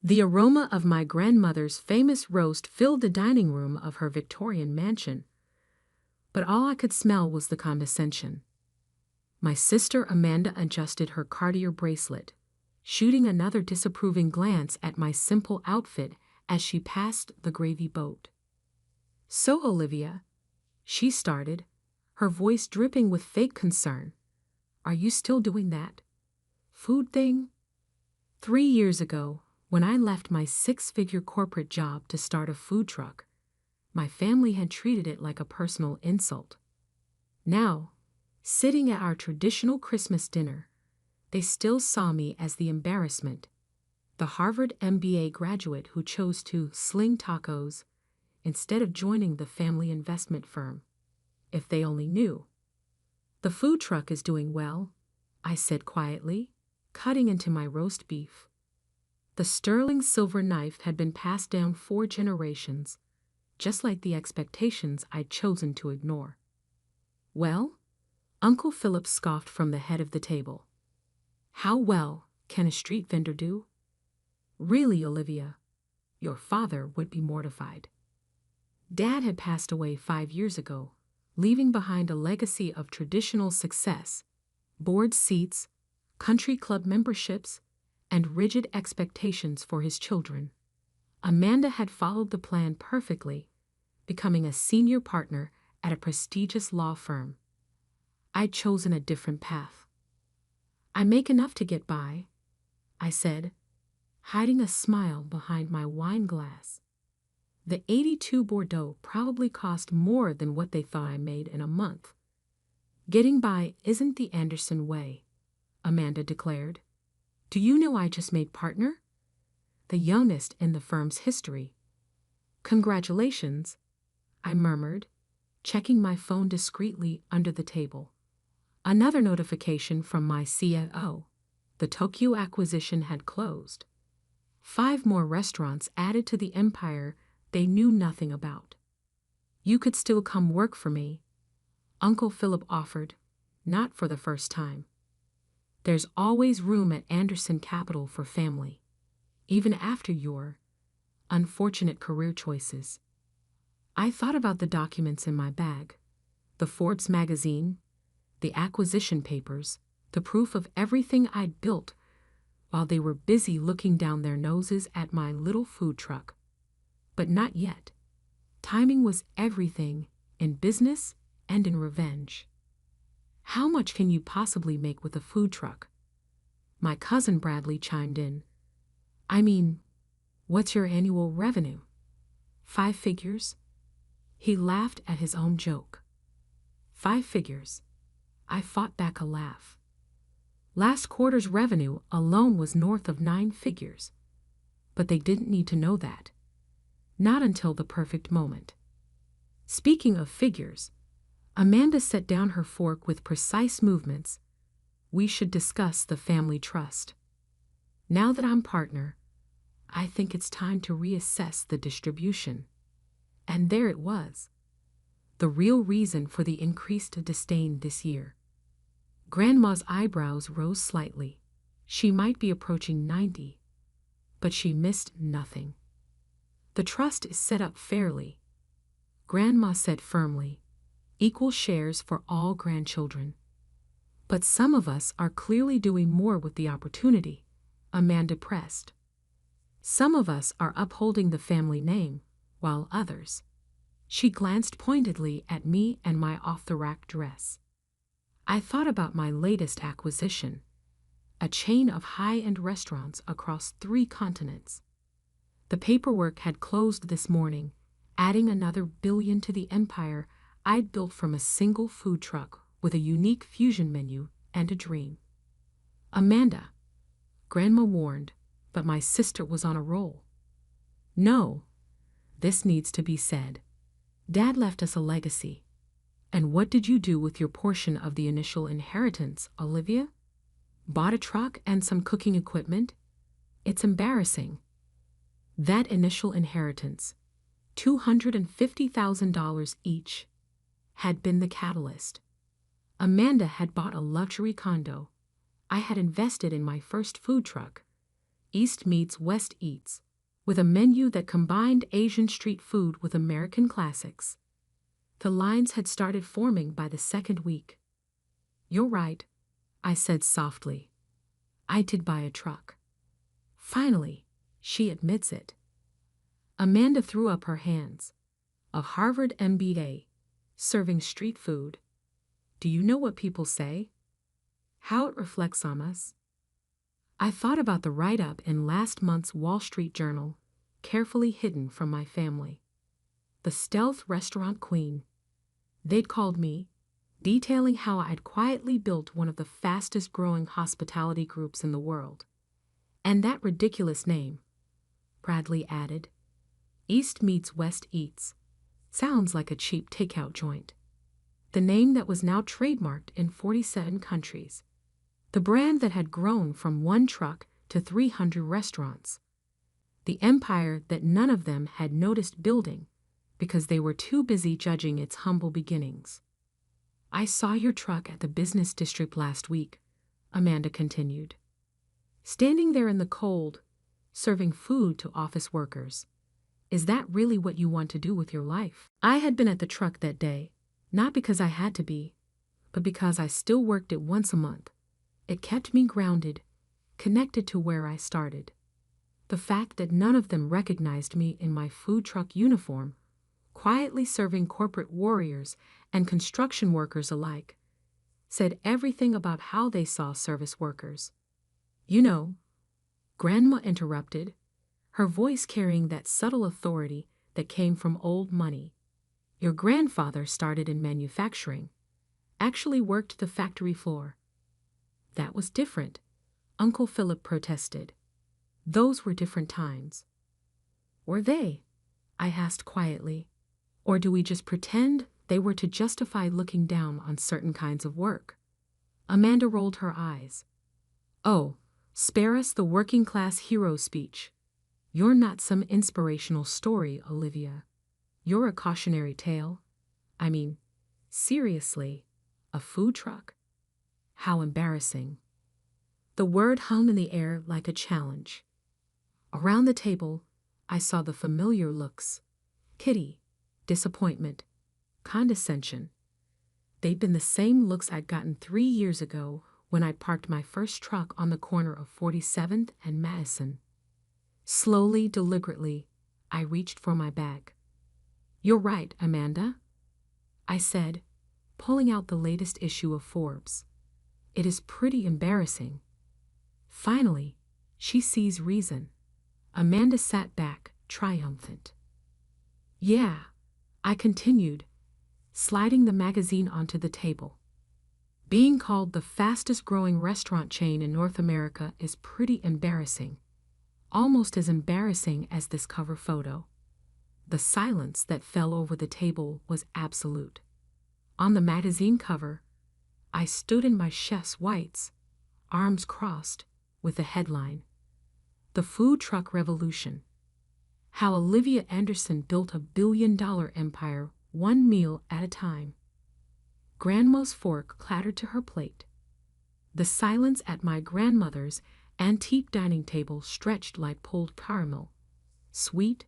The aroma of my grandmother's famous roast filled the dining room of her Victorian mansion, but all I could smell was the condescension. My sister Amanda adjusted her Cartier bracelet, shooting another disapproving glance at my simple outfit as she passed the gravy boat. "So, Olivia," she started, her voice dripping with fake concern, "are you still doing that food thing?" 3 years ago, when I left my 6-figure corporate job to start a food truck, my family had treated it like a personal insult. Now, sitting at our traditional Christmas dinner, they still saw me as the embarrassment, the Harvard MBA graduate who chose to sling tacos instead of joining the family investment firm. If they only knew. "The food truck is doing well," I said quietly, cutting into my roast beef. The sterling silver knife had been passed down 4 generations, just like the expectations I'd chosen to ignore. "Well?" Uncle Philip scoffed from the head of the table. "How well can a street vendor do?" "Really, Olivia, your father would be mortified." Dad had passed away 5 years ago, leaving behind a legacy of traditional success, board seats, country club memberships, and rigid expectations for his children. Amanda had followed the plan perfectly, becoming a senior partner at a prestigious law firm. I'd chosen a different path. "I make enough to get by," I said, hiding a smile behind my wine glass. The 82 Bordeaux probably cost more than what they thought I made in a month. "Getting by isn't the Anderson way," Amanda declared. "Do you know I just made partner? The youngest in the firm's history." "Congratulations," I murmured, checking my phone discreetly under the table. Another notification from my CFO. The Tokyo acquisition had closed. 5 more restaurants added to the empire they knew nothing about. "You could still come work for me," Uncle Philip offered, not for the first time. "There's always room at Anderson Capital for family, even after your unfortunate career choices." I thought about the documents in my bag, the Forbes magazine, the acquisition papers, the proof of everything I'd built, while they were busy looking down their noses at my little food truck. But not yet. Timing was everything, in business and in revenge. "How much can you possibly make with a food truck?" My cousin Bradley chimed in. "I mean, what's your annual revenue?" 5 figures. He laughed at his own joke. 5 figures. I fought back a laugh. Last quarter's revenue alone was north of 9 figures. But they didn't need to know that. Not until the perfect moment. Speaking of figures, Amanda set down her fork with precise movements. "We should discuss the family trust. Now that I'm partner, I think it's time to reassess the distribution." And there it was. The real reason for the increased disdain this year. Grandma's eyebrows rose slightly. She might be approaching 90, but she missed nothing. "The trust is set up fairly," Grandma said firmly. "Equal shares for all grandchildren. But some of us are clearly doing more with the opportunity," Amanda pressed. "Some of us are upholding the family name, while others—" She glanced pointedly at me and my off-the-rack dress. I thought about my latest acquisition, a chain of high-end restaurants across 3 continents. The paperwork had closed this morning, adding another billion to the empire I'd built from a single food truck with a unique fusion menu and a dream. "Amanda," Grandma warned, but my sister was on a roll. "No, this needs to be said. Dad left us a legacy. And what did you do with your portion of the initial inheritance, Olivia? Bought a truck and some cooking equipment? It's embarrassing." That initial inheritance, $250,000 each, had been the catalyst. Amanda had bought a luxury condo. I had invested in my first food truck. East meets West eats, with a menu that combined Asian street food with American classics. The lines had started forming by the second week. "You're right," I said softly. "I did buy a truck." Finally, she admits it. Amanda threw up her hands. A Harvard MBA, serving street food. Do you know what people say? How it reflects on us? I thought about the write-up in last month's Wall Street Journal, carefully hidden from my family. The stealth restaurant queen. They'd called me, detailing how I'd quietly built one of the fastest-growing hospitality groups in the world. And that ridiculous name, Bradley added. East meets West eats. Sounds like a cheap takeout joint. The name that was now trademarked in 47 countries. The brand that had grown from one truck to 300 restaurants. The empire that none of them had noticed building because they were too busy judging its humble beginnings. "I saw your truck at the business district last week," Amanda continued. "Standing there in the cold, serving food to office workers. Is that really what you want to do with your life?" I had been at the truck that day, not because I had to be, but because I still worked it once a month. It kept me grounded, connected to where I started. The fact that none of them recognized me in my food truck uniform, quietly serving corporate warriors and construction workers alike, said everything about how they saw service workers. "You know," Grandma interrupted, her voice carrying that subtle authority that came from old money. "Your grandfather started in manufacturing, actually worked the factory floor." "That was different," Uncle Philip protested. "Those were different times." "Were they?" I asked quietly. "Or do we just pretend they were to justify looking down on certain kinds of work?" Amanda rolled her eyes. "Oh, spare us the working class hero speech. You're not some inspirational story, Olivia. You're a cautionary tale. I mean, seriously, a food truck? How embarrassing." The word hung in the air like a challenge. Around the table, I saw the familiar looks. Pity, disappointment, condescension. They'd been the same looks I'd gotten 3 years ago when I parked my first truck on the corner of 47th and Madison. Slowly, deliberately, I reached for my bag. "You're right, Amanda," I said, pulling out the latest issue of Forbes. "It is pretty embarrassing." Finally, she sees reason. Amanda sat back, triumphant. "Yeah," I continued, sliding the magazine onto the table. "Being called the fastest-growing restaurant chain in North America is pretty embarrassing. Almost as embarrassing as this cover photo." The silence that fell over the table was absolute. On the magazine cover, I stood in my chef's whites, arms crossed, with the headline, "The Food Truck Revolution. How Olivia Anderson Built a Billion-Dollar Empire One Meal at a Time." Grandma's fork clattered to her plate. The silence at my grandmother's antique dining table stretched like pulled caramel, sweet,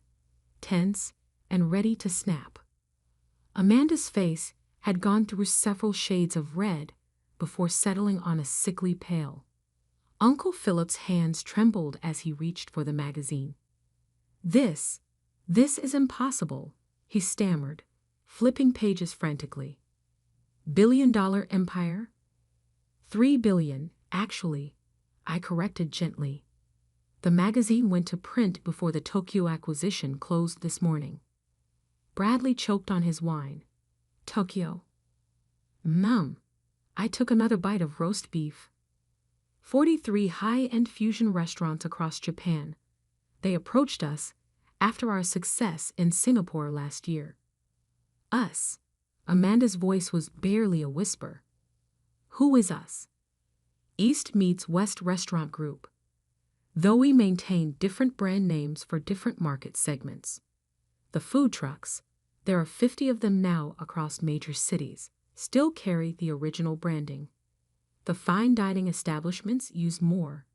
tense, and ready to snap. Amanda's face had gone through several shades of red before settling on a sickly pale. Uncle Philip's hands trembled as he reached for the magazine. This is impossible," he stammered, flipping pages frantically. "Billion-dollar empire?" 3 billion, actually," I corrected gently. "The magazine went to print before the Tokyo acquisition closed this morning." Bradley choked on his wine. "Tokyo." I took another bite of roast beef. 43 high-end fusion restaurants across Japan. They approached us after our success in Singapore last year. "Us." Amanda's voice was barely a whisper. "Who is us?" "East meets West Restaurant Group. Though we maintain different brand names for different market segments. The food trucks, there are 50 of them now across major cities, still carry the original branding. The fine dining establishments use more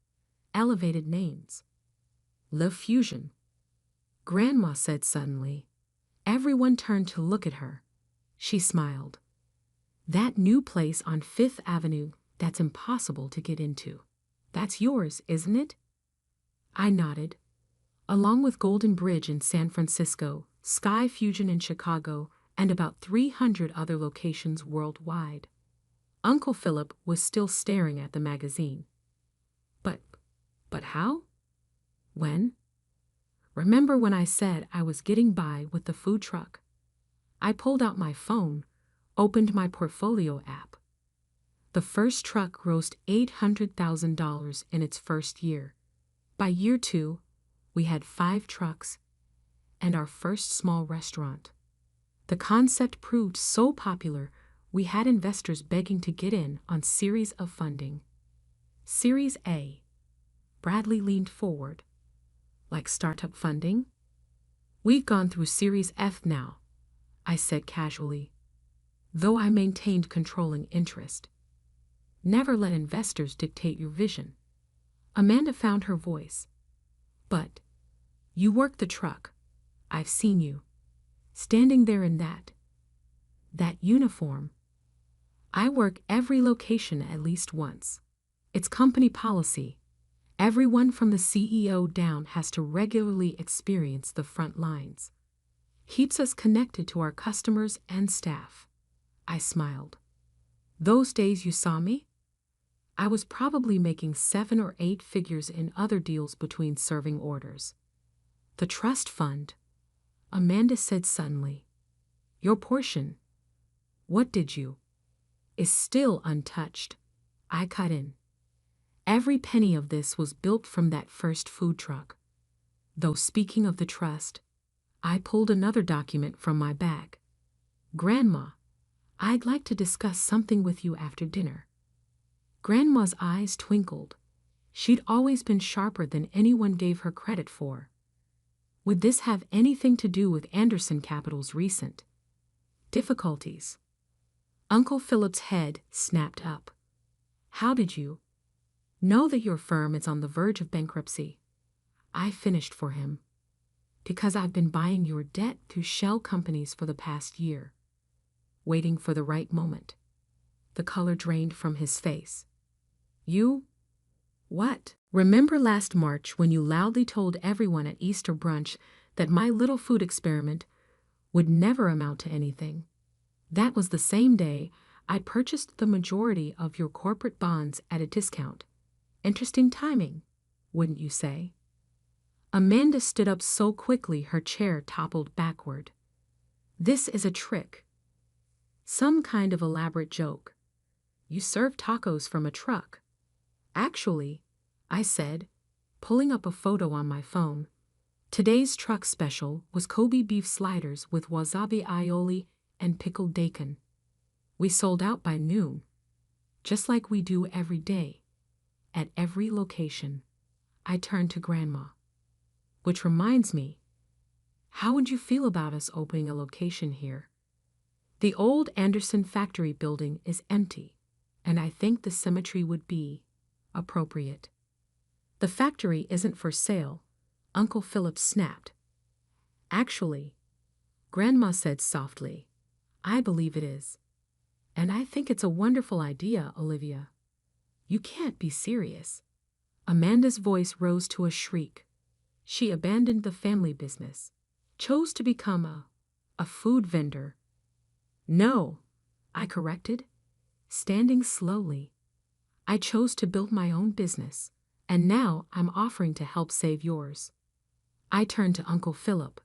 elevated names. Le Fusion, Grandma said suddenly. Everyone turned to look at her. She smiled. That new place on Fifth Avenue that's impossible to get into. That's yours, isn't it? I nodded. Along with Golden Bridge in San Francisco, Sky Fusion in Chicago, and about 300 other locations worldwide. Uncle Philip was still staring at the magazine. But how? When? Remember when I said I was getting by with the food truck? I pulled out my phone, opened my portfolio app. The first truck grossed $800,000 in its first year. By year 2, we had 5 trucks and our first small restaurant. The concept proved so popular, we had investors begging to get in on series of funding. Series A. Bradley leaned forward. Like startup funding? We've gone through Series F now, I said casually, though I maintained controlling interest. Never let investors dictate your vision. Amanda found her voice. But you work the truck. I've seen you. Standing there in that uniform. I work every location at least once. It's company policy. Everyone from the CEO down has to regularly experience the front lines. Keeps us connected to our customers and staff. I smiled. Those days you saw me? I was probably making 7 or 8 figures in other deals between serving orders. The trust fund, Amanda said suddenly. Your portion. What did you? Is still untouched. I cut in. Every penny of this was built from that first food truck. Though speaking of the trust, I pulled another document from my bag. Grandma, I'd like to discuss something with you after dinner. Grandma's eyes twinkled. She'd always been sharper than anyone gave her credit for. Would this have anything to do with Anderson Capital's recent difficulties? Uncle Philip's head snapped up. How did you know that your firm is on the verge of bankruptcy? I finished for him. Because I've been buying your debt through shell companies for the past year. Waiting for the right moment. The color drained from his face. You? What? Remember last March when you loudly told everyone at Easter brunch that my little food experiment would never amount to anything? That was the same day I purchased the majority of your corporate bonds at a discount. Interesting timing, wouldn't you say? Amanda stood up so quickly her chair toppled backward. This is a trick. Some kind of elaborate joke. You serve tacos from a truck. Actually, I said, pulling up a photo on my phone. Today's truck special was Kobe beef sliders with wasabi aioli and pickled daikon. We sold out by noon, just like we do every day, at every location. I turned to Grandma. Which reminds me, how would you feel about us opening a location here? The old Anderson factory building is empty, and I think the symmetry would be appropriate. The factory isn't for sale, Uncle Philip snapped. Actually, Grandma said softly, I believe it is. And I think it's a wonderful idea, Olivia. You can't be serious. Amanda's voice rose to a shriek. She abandoned the family business, chose to become a food vendor. No, I corrected, standing slowly. I chose to build my own business, and now I'm offering to help save yours. I turned to Uncle Philip.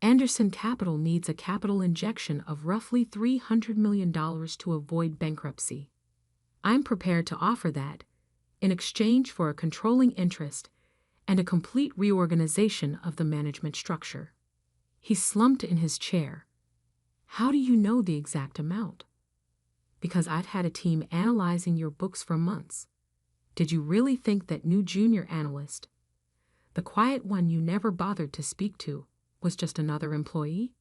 Anderson Capital needs a capital injection of roughly $300 million to avoid bankruptcy. I'm prepared to offer that in exchange for a controlling interest and a complete reorganization of the management structure. He slumped in his chair. How do you know the exact amount? Because I've had a team analyzing your books for months. Did you really think that new junior analyst, the quiet one you never bothered to speak to, was just another employee?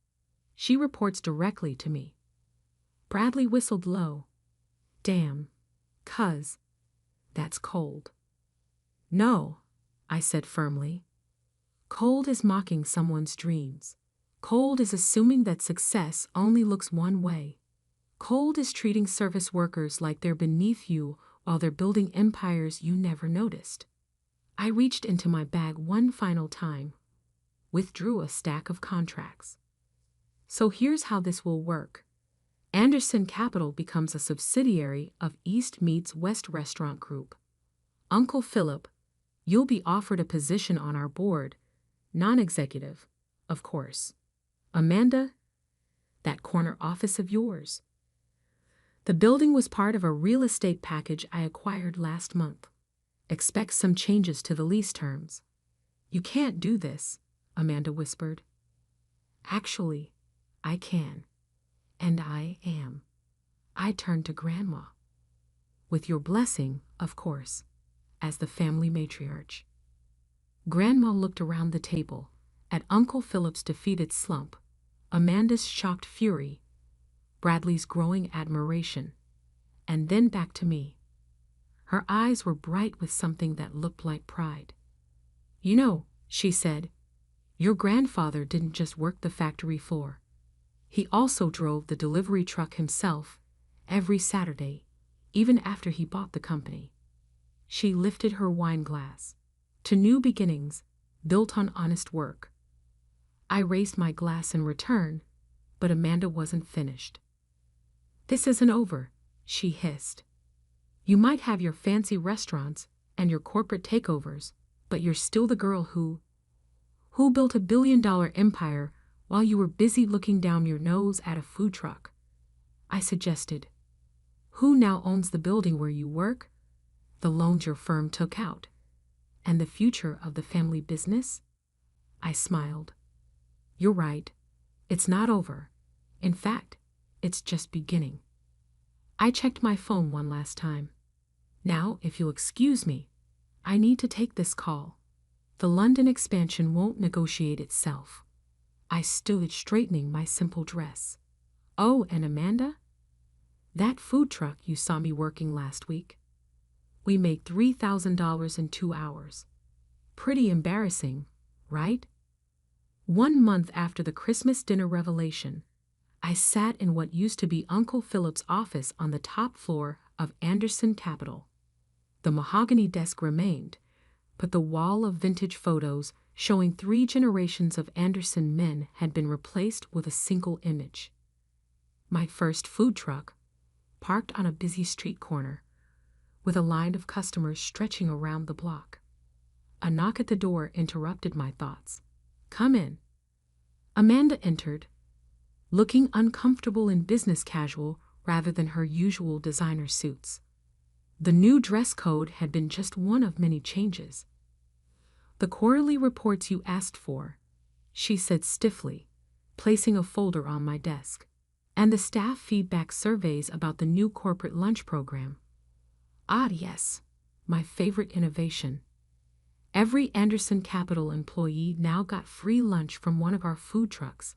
She reports directly to me. Bradley whistled low. Damn, cuz, that's cold. No, I said firmly. Cold is mocking someone's dreams. Cold is assuming that success only looks one way. Cold is treating service workers like they're beneath you while they're building empires you never noticed. I reached into my bag one final time, withdrew a stack of contracts. So here's how this will work. Anderson Capital becomes a subsidiary of East Meets West Restaurant Group. Uncle Philip, you'll be offered a position on our board, non-executive, of course. Amanda, that corner office of yours. The building was part of a real estate package I acquired last month. Expect some changes to the lease terms. You can't do this, Amanda whispered. Actually, I can. And I am. I turned to Grandma. With your blessing, of course, as the family matriarch. Grandma looked around the table, at Uncle Philip's defeated slump, Amanda's shocked fury, Bradley's growing admiration, and then back to me. Her eyes were bright with something that looked like pride. You know, she said, your grandfather didn't just work the factory floor. He also drove the delivery truck himself, every Saturday, even after he bought the company. She lifted her wine glass. To new beginnings, built on honest work. I raised my glass in return, but Amanda wasn't finished. This isn't over, she hissed. You might have your fancy restaurants and your corporate takeovers, but you're still the girl who built $1 billion empire while you were busy looking down your nose at a food truck. I suggested. Who now owns the building where you work, the loans your firm took out, and the future of the family business? I smiled. You're right. It's not over. In fact, it's just beginning. I checked my phone one last time. Now, if you'll excuse me, I need to take this call. The London expansion won't negotiate itself. I stood straightening my simple dress. Oh, and Amanda? That food truck you saw me working last week. We made $3,000 in 2 hours. Pretty embarrassing, right? 1 month after the Christmas dinner revelation, I sat in what used to be Uncle Philip's office on the top floor of Anderson Capital. The mahogany desk remained, but the wall of vintage photos showing 3 generations of Anderson men had been replaced with a single image. My first food truck, parked on a busy street corner, with a line of customers stretching around the block. A knock at the door interrupted my thoughts. Come in. Amanda entered, looking uncomfortable in business casual rather than her usual designer suits. The new dress code had been just one of many changes. The quarterly reports you asked for, she said stiffly, placing a folder on my desk, and the staff feedback surveys about the new corporate lunch program. Ah, yes, my favorite innovation. Every Anderson Capital employee now got free lunch from one of our food trucks,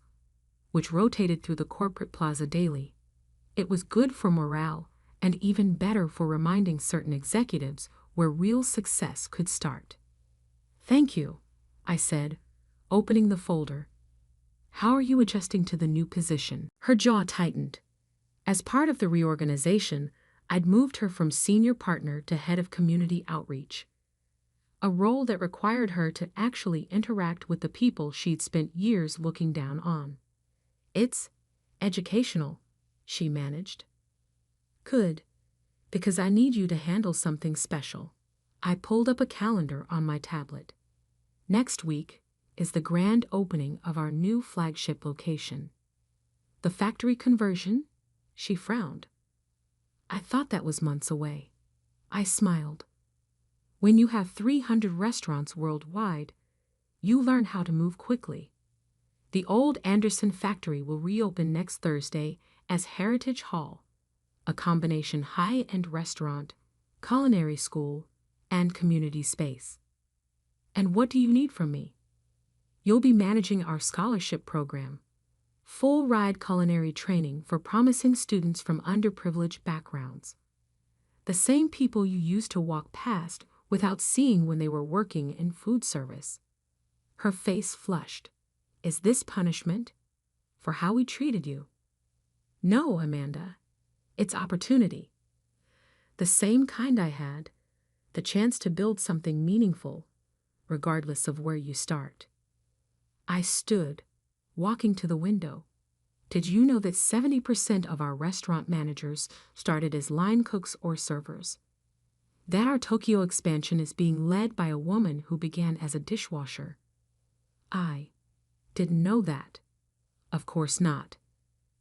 which rotated through the corporate plaza daily. It was good for morale and even better for reminding certain executives where real success could start. Thank you, I said, opening the folder. How are you adjusting to the new position? Her jaw tightened. As part of the reorganization, I'd moved her from senior partner to head of community outreach, a role that required her to actually interact with the people she'd spent years looking down on. It's educational, she managed. Good, because I need you to handle something special. I pulled up a calendar on my tablet. Next week is the grand opening of our new flagship location. The factory conversion? She frowned. I thought that was months away. I smiled. When you have 300 restaurants worldwide, you learn how to move quickly. The old Anderson factory will reopen next Thursday as Heritage Hall, a combination high-end restaurant, culinary school, and community space. And what do you need from me? You'll be managing our scholarship program, full-ride culinary training for promising students from underprivileged backgrounds. The same people you used to walk past without seeing when they were working in food service. Her face flushed. Is this punishment? For how we treated you? No, Amanda. It's opportunity. The same kind I had. The chance to build something meaningful, regardless of where you start. I stood, walking to the window. Did you know that 70% of our restaurant managers started as line cooks or servers? That our Tokyo expansion is being led by a woman who began as a dishwasher? I didn't know that. Of course not.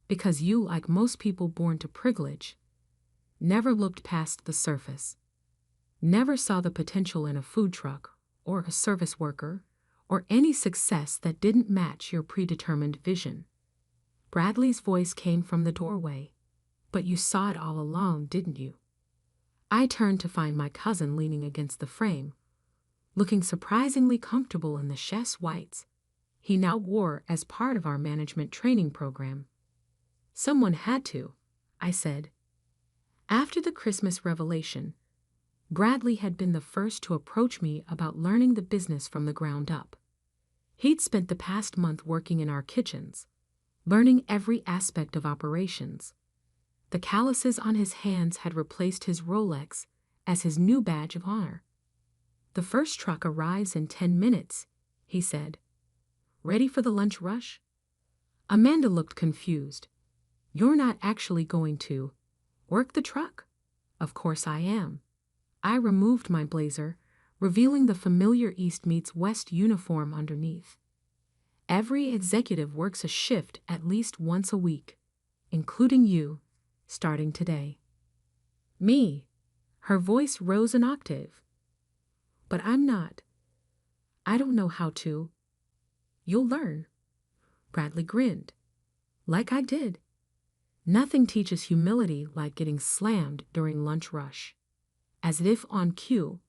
Because you, like most people born to privilege, never looked past the surface. Never saw the potential in a food truck, or a service worker, or any success that didn't match your predetermined vision. Bradley's voice came from the doorway. But you saw it all along, didn't you? I turned to find my cousin leaning against the frame, looking surprisingly comfortable in the chef's whites he now wore as part of our management training program. Someone had to, I said. After the Christmas revelation, Bradley had been the first to approach me about learning the business from the ground up. He'd spent the past month working in our kitchens, learning every aspect of operations. The calluses on his hands had replaced his Rolex as his new badge of honor. The first truck arrives in 10 minutes, he said. Ready for the lunch rush? Amanda looked confused. You're not actually going to work the truck? Of course I am. I removed my blazer, revealing the familiar East meets West uniform underneath. Every executive works a shift at least once a week, including you, starting today. Me? Her voice rose an octave. But I'm not. I don't know how to. You'll learn. Bradley grinned. Like I did. Nothing teaches humility like getting slammed during lunch rush. As if on cue,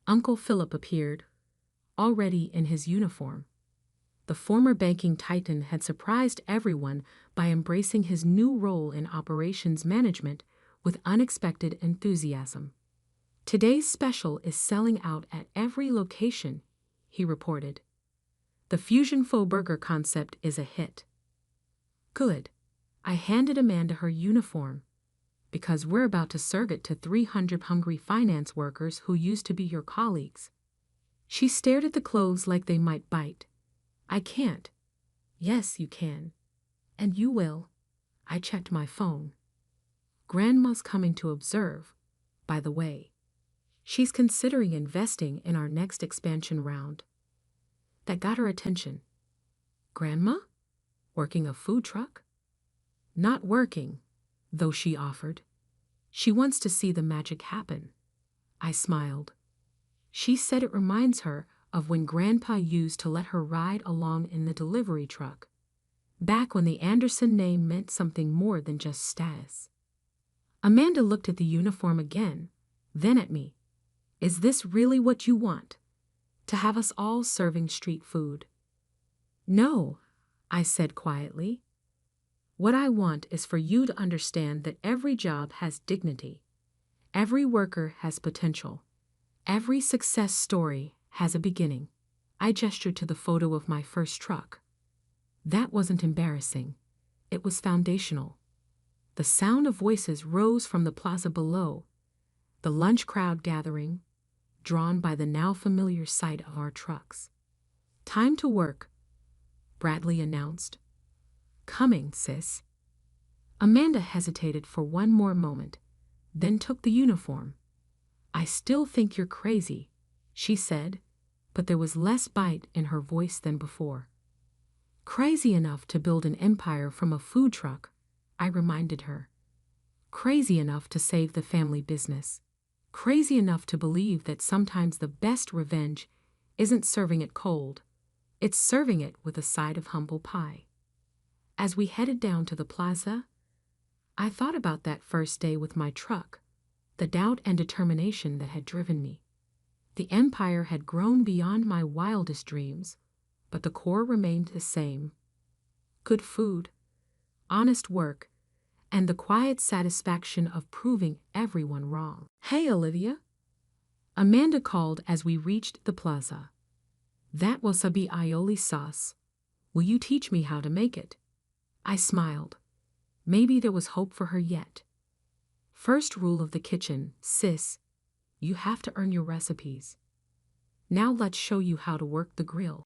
Uncle Philip appeared, already in his uniform. The former banking titan had surprised everyone by embracing his new role in operations management with unexpected enthusiasm. Today's special is selling out at every location, he reported. The Fusion Faux Burger concept is a hit. Good. I handed Amanda her uniform, because we're about to serve it to 300 hungry finance workers who used to be your colleagues. She stared at the clothes like they might bite. I can't. Yes, you can. And you will. I checked my phone. Grandma's coming to observe, by the way. She's considering investing in our next expansion round. That got her attention. Grandma? Working a food truck? Not working, though, she offered. She wants to see the magic happen. I smiled. She said it reminds her of when Grandpa used to let her ride along in the delivery truck, back when the Anderson name meant something more than just status. Amanda looked at the uniform again, then at me. Is this really what you want? To have us all serving street food? No, I said quietly. What I want is for you to understand that every job has dignity. Every worker has potential. Every success story has a beginning. I gestured to the photo of my first truck. That wasn't embarrassing. It was foundational. The sound of voices rose from the plaza below, the lunch crowd gathering, drawn by the now familiar sight of our trucks. Time to work, Bradley announced. Coming, sis. Amanda hesitated for one more moment, then took the uniform. I still think you're crazy, she said, but there was less bite in her voice than before. Crazy enough to build an empire from a food truck, I reminded her. Crazy enough to save the family business. Crazy enough to believe that sometimes the best revenge isn't serving it cold, it's serving it with a side of humble pie. As we headed down to the plaza, I thought about that first day with my truck, the doubt and determination that had driven me. The empire had grown beyond my wildest dreams, but the core remained the same. Good food, honest work, and the quiet satisfaction of proving everyone wrong. Hey, Olivia, Amanda called as we reached the plaza. That wasabi aioli sauce. Will you teach me how to make it? I smiled. Maybe there was hope for her yet. First rule of the kitchen, sis. You have to earn your recipes. Now let's show you how to work the grill.